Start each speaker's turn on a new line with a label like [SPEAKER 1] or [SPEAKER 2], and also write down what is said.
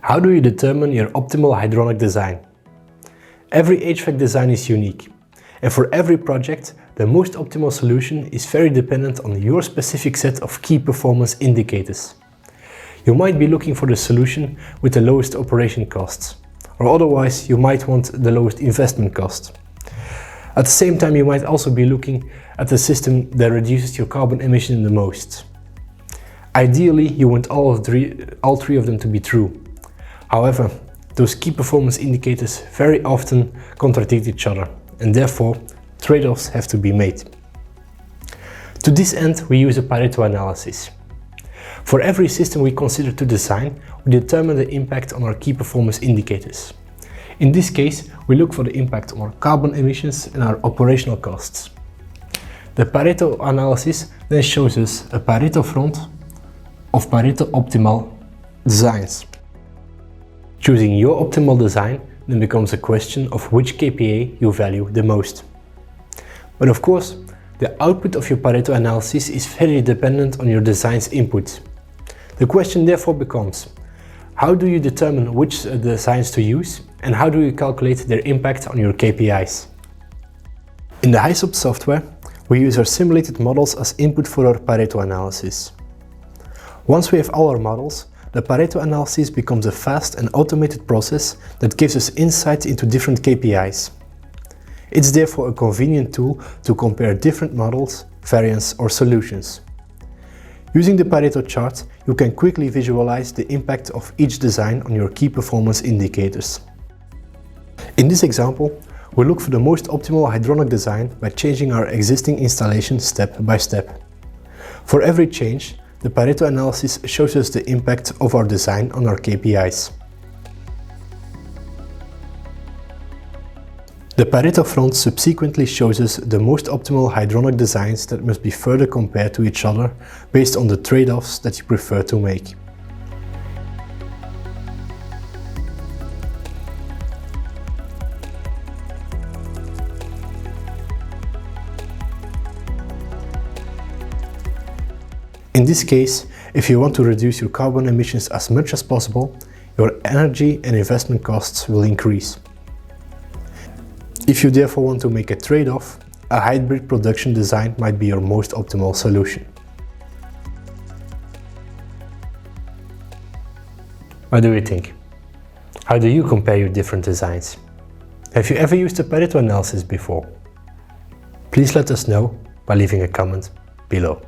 [SPEAKER 1] How do you determine your optimal hydronic design? Every HVAC design is unique, and for every project, the most optimal solution is very dependent on your specific set of key performance indicators. You might be looking for the solution with the lowest operation costs, or otherwise you might want the lowest investment cost. At the same time, you might also be looking at the system that reduces your carbon emission the most. Ideally, you want all three of them to be true. However, those key performance indicators very often contradict each other, and therefore trade-offs have to be made. To this end, we use a Pareto analysis. For every system we consider to design, we determine the impact on our key performance indicators. In this case, we look for the impact on our carbon emissions and our operational costs. The Pareto analysis then shows us a Pareto front of Pareto optimal designs. Choosing your optimal design then becomes a question of which KPI you value the most. But of course, the output of your Pareto analysis is very dependent on your design's input. The question therefore becomes, how do you determine which designs to use and how do you calculate their impact on your KPIs? In the Hysopt software, we use our simulated models as input for our Pareto analysis. Once we have all our models, the Pareto analysis becomes a fast and automated process that gives us insight into different KPIs. It's therefore a convenient tool to compare different models, variants or solutions. Using the Pareto chart, you can quickly visualize the impact of each design on your key performance indicators. In this example, we look for the most optimal hydronic design by changing our existing installation step by step. For every change, the Pareto analysis shows us the impact of our design on our KPIs. The Pareto front subsequently shows us the most optimal hydronic designs that must be further compared to each other based on the trade-offs that you prefer to make. In this case, if you want to reduce your carbon emissions as much as possible, your energy and investment costs will increase. If you therefore want to make a trade-off, a hybrid production design might be your most optimal solution. What do you think? How do you compare your different designs? Have you ever used the Pareto analysis before? Please let us know by leaving a comment below.